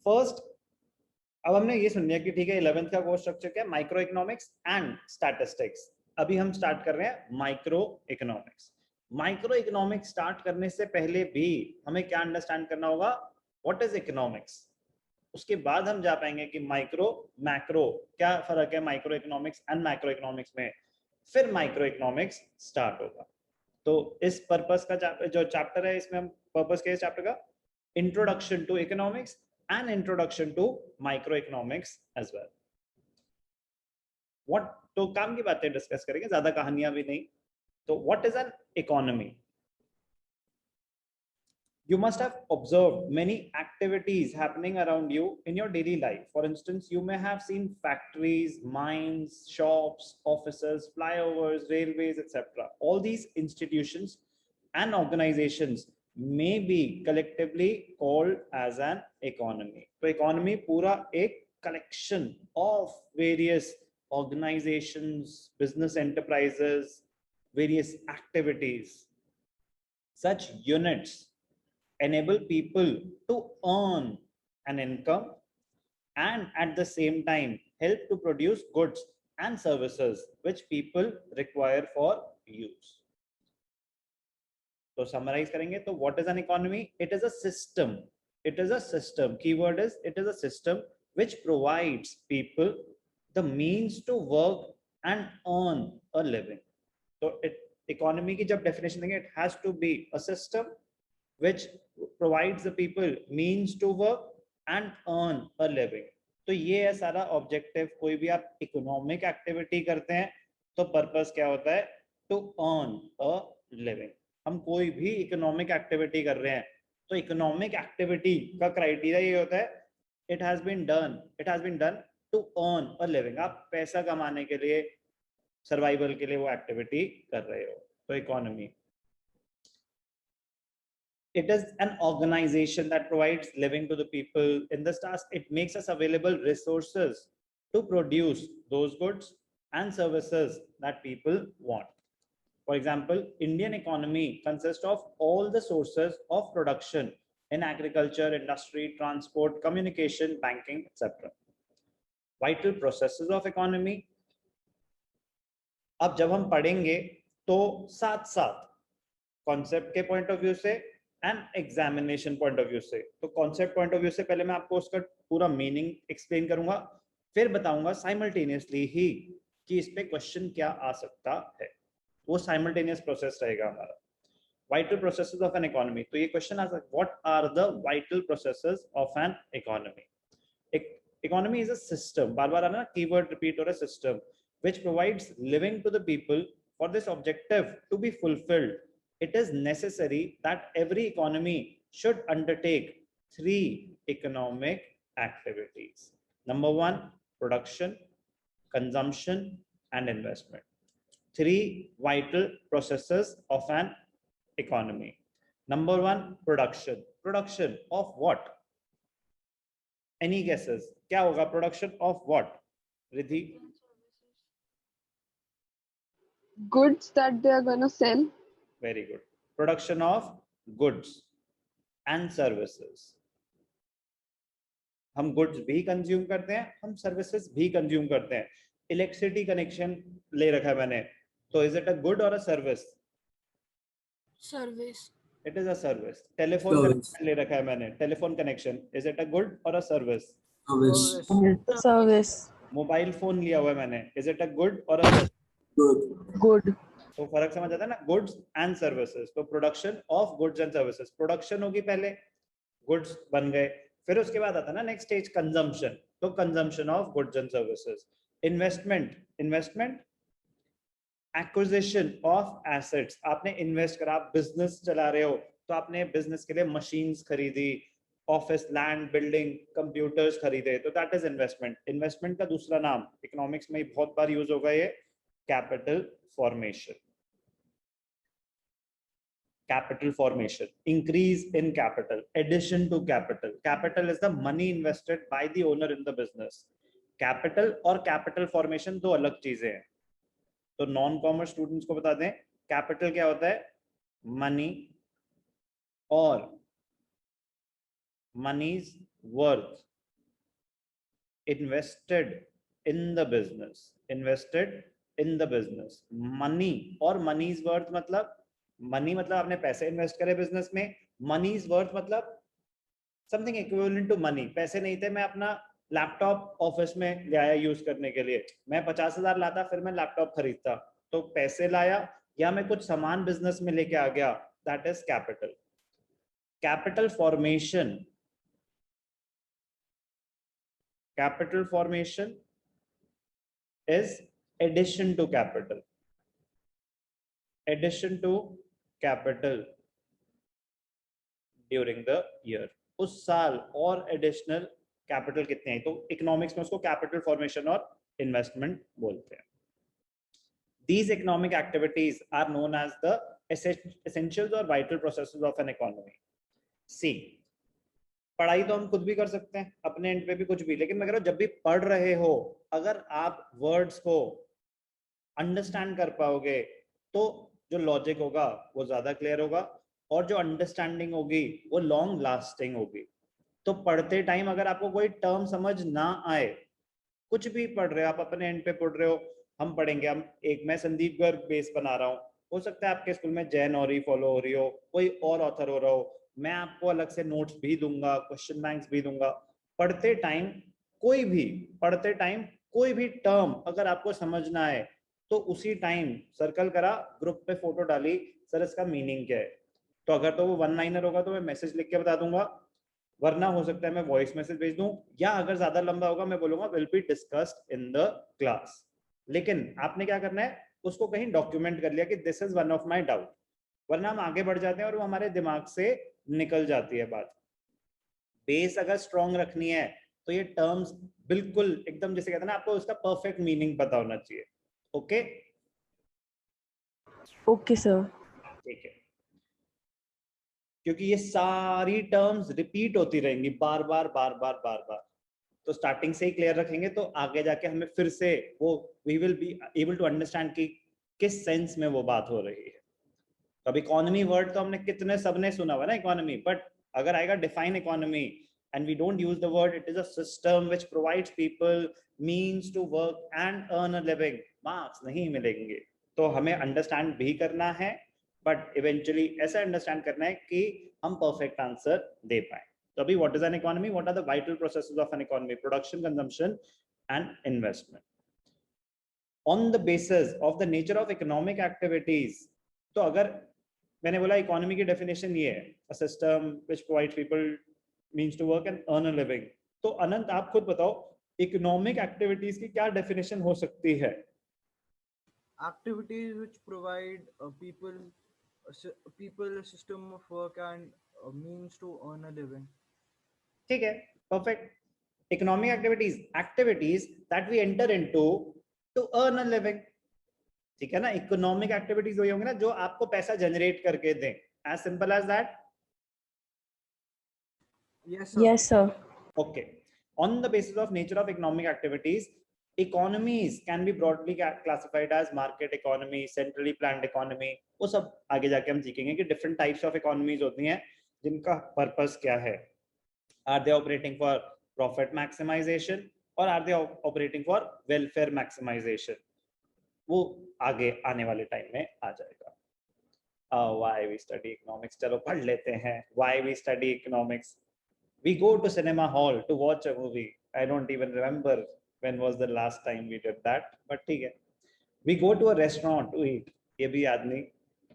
First, अब हमने ये सुन लिया कि ठीक है 11th का कोर्स स्ट्रक्चर क्या है, माइक्रो इकोनॉमिक्स एंड स्टैटिस्टिक्स। अभी हम स्टार्ट कर रहे हैं micro economics. Micro economics start करने से पहले भी हमें क्या अंडरस्टैंड करना होगा, व्हाट इज इकोनॉमिक्स। उसके बाद हम जा पाएंगे कि माइक्रो मैक्रो क्या फर्क है micro economics and macro economics में, फिर माइक्रो इकोनॉमिक्स स्टार्ट होगा। तो इस पर्पस का जो चैप्टर है, इसमें हम पर्पस क्या है चैप्टर का, introduction to economics and introduction to microeconomics as well. What, तो काम की बातें डिस्कस करेंगे, ज्यादा कहानियां भी नहीं। तो what is an economy? You must have observed many activities happening around you in your daily life. For instance, you may have seen factories, mines, shops, offices, flyovers, railways, etc. All these institutions and organizations may be collectively called as an economy. So economy पूरा एक collection of various organizations, business enterprises, various activities. Such units enable people to earn an income and at the same time help to produce goods and services which people require for use. तो summarize करेंगे तो what is an economy, it is a system, it is a system, keyword is it is a system which provides people the means to work and earn a living. तो economy की जब definition देंगे, it has to be a system which provides the people means to work and earn a living. तो ये है सारा objective. कोई भी आप इकोनॉमिक एक्टिविटी करते हैं तो पर्पस क्या होता है, टू अर्न अ लिविंग। हम कोई भी इकोनॉमिक एक्टिविटी कर रहे हैं तो इकोनॉमिक एक्टिविटी का क्राइटेरिया ये होता है, it has been done to earn a living. आप पैसा कमाने के लिए, सर्वाइवल के लिए वो एक्टिविटी कर रहे हो। तो economy, it is an organization that provides living to the people. In this task, it makes us available resources to produce those goods and services that people want. For example, Indian economy consists of all the sources of production in agriculture, industry, transport, communication, banking, etc. Vital processes of economy. अब जब हम पढ़ेंगे तो साथ साथ concept के point of view से and examination point of view से। तो कॉन्सेप्ट पॉइंट ऑफ व्यू से पहले मैं आपको उसका पूरा मीनिंग एक्सप्लेन करूंगा, फिर बताऊंगा साइमल्टेनियसली ही कि इस पे क्वेश्चन क्या आ सकता है। वो साइमल्टेनियस प्रोसेस रहेगा हमारा। Vital processes of an economy, तो ये क्वेश्चन आ सकता है, what are the vital processes of an economy. Economy is a system, बार बार आना कीवर्ड रिपीट हो रहा है, system which provides living to the people. For this objective to be fulfilled, it is necessary that every economy should undertake 3 economic activities. Number 1, production, consumption, and investment. 3 vital processes of an economy. Number 1, production. Production of what? Any guesses? क्या होगा production of what? Riddhi? Goods that they are gonna sell. Very good. Production of goods and services. हम goods भी consume करते हैं, हम services भी consume करते हैं। इलेक्ट्रिसिटी कनेक्शन ले रखा है मैंने, तो is it a good or a service? Service. It is a service. Telephone connection ले रखा है मैंने, telephone connection, is it a good or a service? Service. Mobile phone लिया हुआ है मैंने, is it a good or a Good. तो फर्क समझ आता है ना, गुड्स एंड सर्विसेज। तो production of goods and services, production होगी पहले, गुड्स बन गए, फिर उसके बाद आता है ना नेक्स्ट स्टेज कंजम्पशन, तो consumption of goods and services. Investment acquisition of assets, आपने इन्वेस्ट करा, आप बिजनेस चला रहे हो तो आपने बिजनेस के लिए मशीन्स खरीदी, ऑफिस, लैंड, बिल्डिंग, कंप्यूटर्स खरीदे, तो दैट इज इन्वेस्टमेंट। इन्वेस्टमेंट का दूसरा नाम इकोनॉमिक्स में बहुत बार यूज होगा ये, capital formation. Capital formation, increase in capital, addition to capital. Capital is the money invested by the owner in the business. Capital और capital formation दो अलग चीजें हैं। तो नॉन कॉमर्स स्टूडेंट्स को बता दें, कैपिटल क्या होता है? मनी और मनीज worth invested in the business, invested in the business. Money और money's worth मतलब money मतलब आपने पैसे इन्वेस्ट करे बिजनेस में, money's worth मतलब समथिंग इक्विवेलेंट टू मनी. पैसे नहीं थे, मैं अपना लैपटॉप ऑफिस में ले आया यूज करने के लिए, मैं 50,000 लाता फिर मैं लैपटॉप खरीदता, तो पैसे लाया या मैं कुछ सामान बिजनेस में लेके आ गया, that is capital. Capital formation, capital formation is addition to capital, addition to capital during the year. उस साल और एडिशनल कैपिटल कितने हैं, तो इकोनॉमिक्स में उसको कैपिटल फॉर्मेशन और इन्वेस्टमेंट बोलते हैं. These economic activities are known as the essentials or vital processes of an economy. See, पढ़ाई तो हम खुद भी कर सकते हैं अपने एंड पे भी कुछ भी, लेकिन मैं कह रहा हूं जब भी पढ़ रहे हो, अगर आप वर्ड्स को अंडरस्टैंड कर पाओगे तो जो लॉजिक होगा वो ज्यादा क्लियर होगा और जो अंडरस्टैंडिंग होगी वो लॉन्ग लास्टिंग होगी. तो पढ़ते टाइम अगर आपको कोई टर्म समझ ना आए, कुछ भी पढ़ रहे हो आप, अपने एंड पे पढ़ रहे हो, हम पढ़ेंगे, मैं संदीप गर्ग बेस बना रहा हूँ, हो सकता है आपके स्कूल में जैन और फॉलो हो रही हो, कोई और ऑथर हो रहा हो, मैं आपको अलग से नोट्स भी दूंगा, क्वेश्चन बैंक्स भी दूंगा. पढ़ते टाइम कोई भी टर्म अगर आपको समझ ना आए तो उसी टाइम सर्कल करा, ग्रुप पे फोटो डाली, सर इसका मीनिंग क्या है. तो अगर तो वो वन लाइनर होगा तो मैं मैसेज लिख के बता दूंगा, वरना हो सकता है मैं वॉइस मैसेज भेज दूं, या अगर ज्यादा लंबा होगा मैं बोलूंगा will be discussed in the class. लेकिन आपने क्या करना है, उसको कहीं डॉक्यूमेंट कर लिया कि this is one of my doubt, वरना हम आगे बढ़ जाते हैं और वो हमारे दिमाग से निकल जाती है बात. बेस अगर स्ट्रॉन्ग रखनी है तो ये टर्म्स बिल्कुल एकदम जैसे कहते हैं ना, आपको उसका परफेक्ट मीनिंग पता होना चाहिए. Okay okay sir. ठीक है, क्योंकि ये सारी टर्म्स रिपीट होती रहेंगी बार बार बार बार बार बार, तो स्टार्टिंग से ही क्लियर रखेंगे तो आगे जाके हमें फिर से वो we will be able to understand कि किस सेंस में वो बात हो रही है. तो अब इकोनॉमी वर्ड तो हमने कितने सबने सुना हुआ ना इकोनॉमी, बट अगर आएगा define economy and we don't use the word, it is a system which provides people means to work and earn a living. Marks नहीं मिलेंगे, तो हमें अंडरस्टैंड भी करना है, बट इवेंचुअली ऐसा अंडरस्टैंड करना है कि हम परफेक्ट आंसर दे पाए. तो अभी what is an economy, what are the vital processes of an economy, production, consumption and investment. On the basis of the nature of economic activities, तो अगर मैंने बोला इकोनॉमी की डेफिनेशन ये है, a system which provides people means to work and earn a living. तो अनंत आप खुद बताओ इकोनॉमिक एक्टिविटीज की क्या डेफिनेशन हो सकती है. Activities which provide people a system of work and means to earn a living. ठीक है, perfect. Economic activities that we enter into to earn a living. ठीक है ना, इकोनॉमिक एक्टिविटीज वही होंगे ना जो आपको पैसा जनरेट करके दें. as simple as that. Yes sir. Yes sir. Okay. On the basis of nature of economic activities, economies can be broadly classified as market economy, centrally planned economy. वो सब आगे जाके हम सीखेंगे कि different types of economies होती हैं जिनका purpose क्या है. Are they operating for profit maximization or are they operating for welfare maximization? वो आगे आने वाले टाइम में आ जाएगा. Why we study economics? चलो पढ़ लेते हैं. Why we study economics? We go to cinema hall to watch a movie. I don't even remember when was the last time we did that, but ठीक है. We go to a restaurant to eat. ये भी याद नहीं.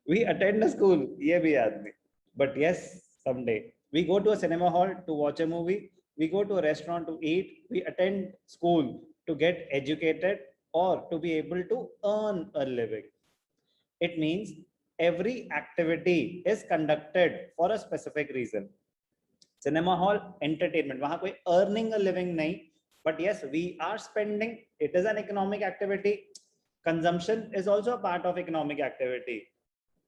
We attend a school. ये भी याद नहीं. But yes, someday. We go to a cinema hall to watch a movie. We go to a restaurant to eat. We attend school to get educated or to be able to earn a living. It means every activity is conducted for a specific reason. Cinema hall entertainment, वहां कोई earning a living नहीं, but yes we are spending, it is an economic activity. Consumption is also a part of economic activity.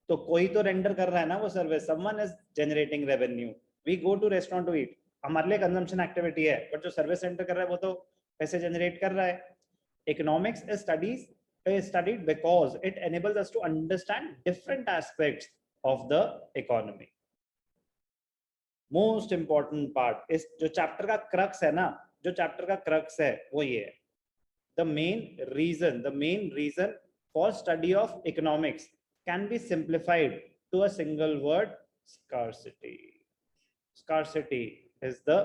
तो कोई तो render कर रहा है ना वो service, someone is generating revenue. We go to restaurant to eat, हमारे लिए कंजम्पशन एक्टिविटी है, बट जो सर्विस सेंटर कर रहा है वो तो पैसे जनरेट कर रहा है. Economics is studied because it enables us to understand different aspects of the economy. Most important part, इस जो चैप्टर का क्रक्स है ना, जो चैप्टर का क्रक्स है वो ये है, the main reason for study of economics can be simplified to a single word: scarcity. Scarcity is the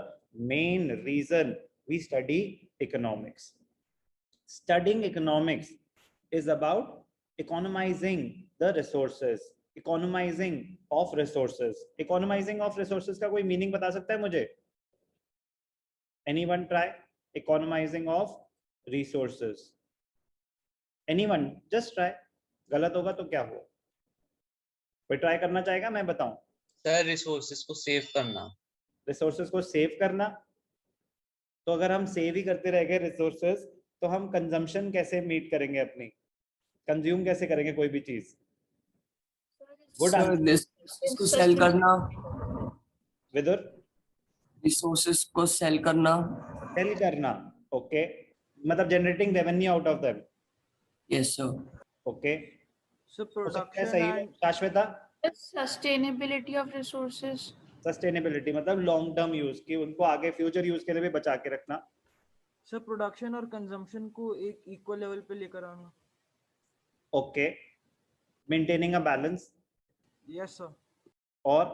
main reason we study economics. Studying economics is about economizing the resources, economizing of resources. Economizing of resources का कोई meaning बता सकता है मुझे? Anyone try? Economizing of resources. Anyone? Just try. गलत होगा तो क्या हो? कोई ट्राई करना चाहेगा? मैं बताऊं. सर रिसोर्सेज को सेव करना. रिसोर्सेज को सेव करना. तो अगर हम सेव ही करते रह गए रिसोर्सेज, तो हम कंजम्पशन कैसे मीट करेंगे अपनी? कंज्यूम कैसे करेंगे कोई भी चीज? Good answer. को सेल करना. विदुर? रिसोर्सेज को सेल करना. सेल करना. ओके, मतलब generating revenue out of them. Yes sir. Okay, So हो सकता है production सही है. and Shashwata? Sustainability of resources. Sustainability मतलब लॉन्ग टर्म यूज, कि उनको आगे फ्यूचर यूज के लिए भी बचा के रखना. so production और consumption को एक equal level पे लेकर आना. Okay, maintaining a balance. Yes sir. और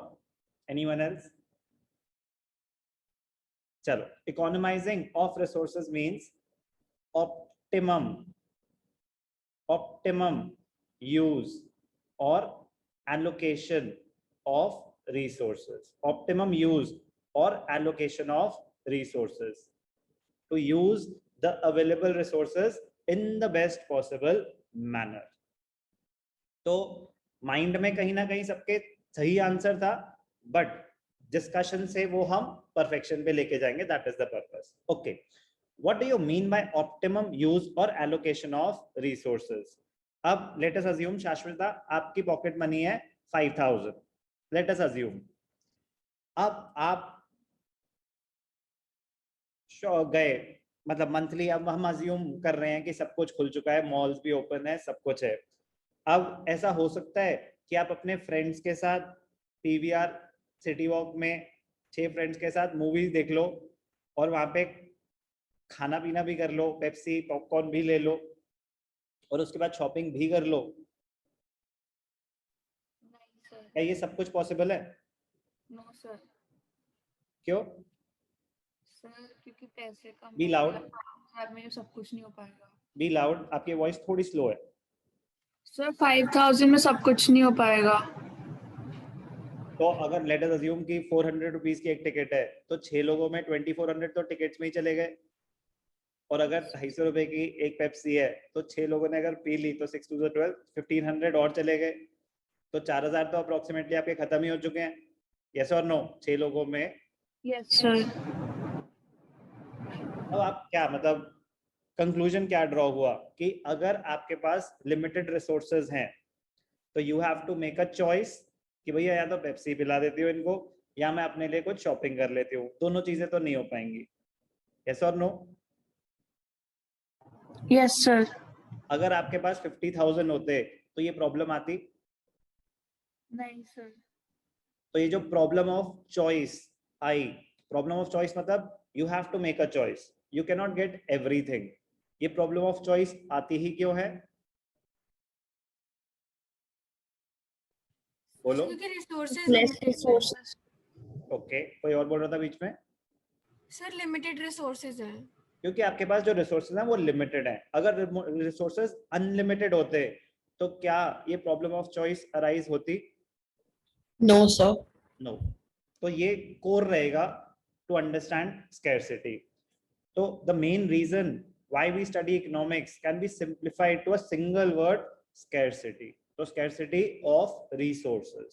एनीवन एल्स? चलो, economising of resources means optimum use or allocation of resources. Optimum use or allocation of resources. To use the available resources in the best possible manner. तो mind में कहीं ना कहीं सबके सही answer था, बट डिस्कशन से वो हम परफेक्शन पे लेके जाएंगे. That is the purpose. Okay, what do you mean by optimum use और एलोकेशन ऑफ रिसोर्सेज? अब लेट अस अज्यूम, शाश्वता, आपकी पॉकेट मनी है 5000. लेट अस अज्यूम अब आप गए, मतलब मंथली, अब हम अज्यूम कर रहे हैं कि सब कुछ खुल चुका है, मॉल्स भी ओपन है, सब कुछ है. अब ऐसा हो सकता है कि आप अपने फ्रेंड्स के साथ पीवीआर सिटी वॉक में 6 फ्रेंड्स के साथ मूवीज देख लो, और वहां पे खाना पीना भी कर लो, पेप्सी पॉपकॉर्न भी ले लो, और उसके बाद शॉपिंग भी कर लो. क्या ये सब कुछ पॉसिबल है? No sir. क्यों? सर क्योंकि पैसे कम Be loud. में सब कुछ नहीं हो पाएगा. Be loud. आपकी वॉइस थोड़ी स्लो है. सर 5000 में सब कुछ नहीं हो पाएगा. तो अगर लेट अस अज्यूम कि 400 रुपीज की एक टिकट है, तो 6 लोगों में 2400 तो टिकट्स में ही चले गए. और अगर 250 रुपए की एक पेप्सी है, तो 6 लोगों ने अगर पी ली तो 6 2 12 1500 और चले गए. तो 4000 तो अप्रोक्सीमेटली आपके खत्म ही हो चुके हैं. यस और नो? 6 लोगों में. Yes sir. अब आप क्या, मतलब कंक्लूजन क्या ड्रॉ हुआ कि अगर आपके पास लिमिटेड रिसोर्सेज हैं, तो you have to make a choice कि भैया या तो पेप्सी पिला देती हूँ इनको, या मैं अपने लिए कुछ शॉपिंग कर लेती हूँ. दोनों चीजें तो नहीं हो पाएंगी. यस और नो? Yes sir. अगर आपके पास 50,000 होते तो ये प्रॉब्लम आती? नहीं सर. तो ये जो प्रॉब्लम ऑफ चॉइस आई, प्रॉब्लम ऑफ चॉइस मतलब you have to make a choice, you can not get everything. ये प्रॉब्लम ऑफ चॉइस आती ही क्यों है? बोलो. रिसोर्सेज. ओके, कोई और बोल रहा था बीच में? सर लिमिटेड रिसोर्सेज है. क्योंकि आपके पास जो रिसोर्सेज हैं वो लिमिटेड हैं. अगर रिसोर्सेज अनलिमिटेड होते तो क्या ये प्रॉब्लम ऑफ चॉइस अराइज होती? No sir. नो. तो ये कोर रहेगा टू अंडरस्टैंड स्कैरसिटी. तो the main reason why we study economics can be simplified to a single word: scarcity. तो scarcity of resources.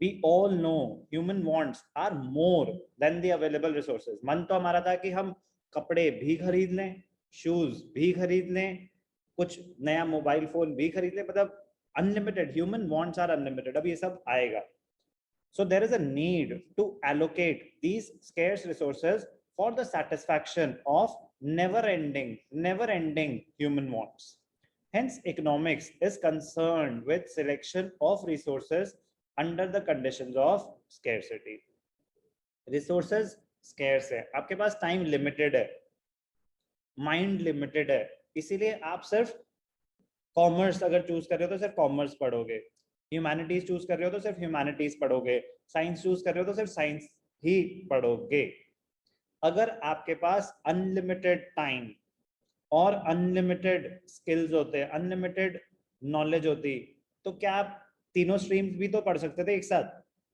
We all know human wants are more than the available resources. मन तो हमारा था कि हम कपड़े भी खरीद लें, शूज भी खरीद लें, कुछ नया मोबाइल फोन भी खरीद लें, मतलब unlimited. Human wants are unlimited. अब ये सब आएगा. So there is a need to allocate these scarce resources for the satisfaction of never-ending human wants. Hence, economics is concerned with selection of resources under the conditions of scarcity. Resources scarce है, आपके पास time limited है, mind limited है, इसीलिए आप सिर्फ commerce अगर choose कर रहे हो तो सिर्फ कॉमर्स पढ़ोगे, ह्यूमैनिटीज चूज कर रहे हो तो सिर्फ ह्यूमैनिटीज पढ़ोगे, साइंस चूज कर रहे हो तो सिर्फ साइंस ही पढ़ोगे। अगर आपके पास अनलिमिटेड टाइम और अनलिमिटेड स्किल्स होते, अनलिमिटेड नॉलेज होती, तो क्या आप तीनों स्ट्रीम्स भी तो पढ़ सकते थे एक साथ?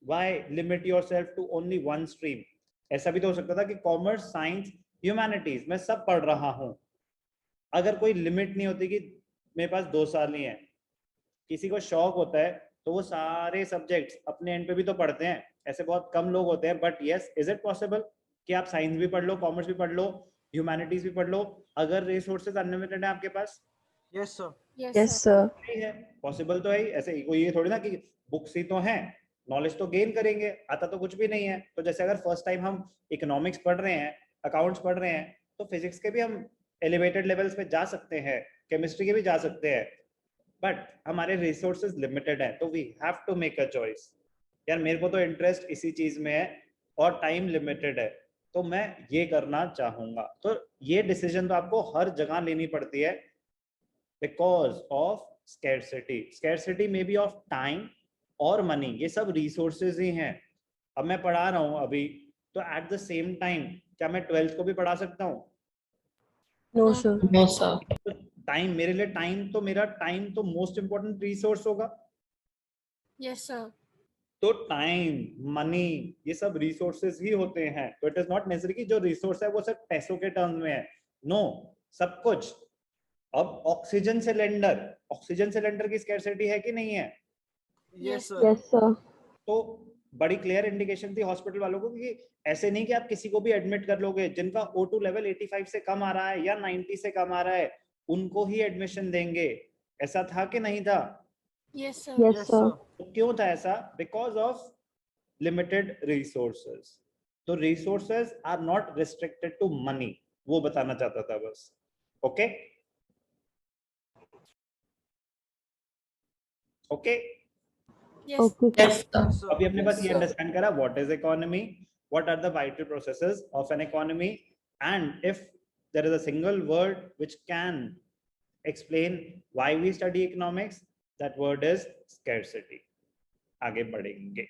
Why limit yourself to only one stream? ऐसा भी तो हो सकता था कि कॉमर्स, साइंस, ह्यूमैनिटीज मैं सब पढ़ रहा हूं। अगर कोई लिमिट नहीं होती कि मेरे पास 2 साल ही है, किसी को शौक होता है तो वो सारे सब्जेक्ट्स अपने एंड पे भी तो पढ़ते हैं, ऐसे बहुत कम लोग होते हैं। But yes, is it possible कि आप साइंस भी पढ़ लो, कॉमर्स भी पढ़ लो, ह्यूमैनिटीज भी पढ़ लो, अगर रिसोर्सेज अनलिमिटेड है आपके पास? Yes sir. Yes, sir. नहीं है, पॉसिबल तो है ही। ऐसे कोई ये थोड़ी ना कि बुक्स ही तो हैं, नॉलेज तो गेन करेंगे, आता तो कुछ भी नहीं है। तो जैसे अगर फर्स्ट टाइम हम इकोनॉमिक्स पढ़ रहे हैं, अकाउंट्स पढ़ रहे हैं, तो फिजिक्स के भी हम एलिवेटेड लेवल्स पे जा सकते हैं, केमिस्ट्री के भी जा सकते हैं, बट हमारे रिसोर्सेज लिमिटेड हैं, तो we have to make a choice. यार मेरे को तो इंटरेस्ट इसी चीज में है और टाइम लिमिटेड है, तो मैं ये करना चाहूंगा। तो ये डिसीजन तो आपको हर जगह लेनी पड़ती है because of scarcity. Scarcity may be of time और मनी, ये सब रिसोर्सेज ही हैं। अब मैं पढ़ा रहा हूँ अभी, तो एट द सेम टाइम क्या मैं 12th को भी पढ़ा सकता हूँ? No, sir. No, sir. तो टाइम मेरे लिए, मेरा टाइम तो मोस्ट इंपॉर्टेंट रिसोर्स होगा। Yes, sir. तो टाइम, मनी, ये सब रिसोर्सेज ही होते हैं। तो इट इज नॉट नेसेसरी कि जो रिसोर्स है वो सिर्फ पैसों के टर्म्स में है। नो, सब कुछ। अब ऑक्सीजन सिलेंडर की स्कैरसिटी है कि नहीं है? Yes sir. Yes, sir. तो बड़ी क्लियर इंडिकेशन थी हॉस्पिटल वालों को कि ऐसे नहीं कि आप किसी को भी एडमिट कर लोगे, जिनका O2 लेवल 85 से कम आ रहा है या 90 से कम आ रहा है उनको ही एडमिशन देंगे। ऐसा था कि नहीं था? Yes, sir. Yes, yes sir. Sir. तो क्यों था ऐसा? Because of limited resources. तो resources are not restricted to money, वो बताना चाहता था बस। Okay okay Yes. Okay, sir. Yes, sir. Yes, sir. अभी हमने बस ये sir. अंडरस्टैंड करा what is economy, what are the vital processes of an economy, and if there is a single word which can explain why we study economics, that word is scarcity. आगे बढ़ेंगे।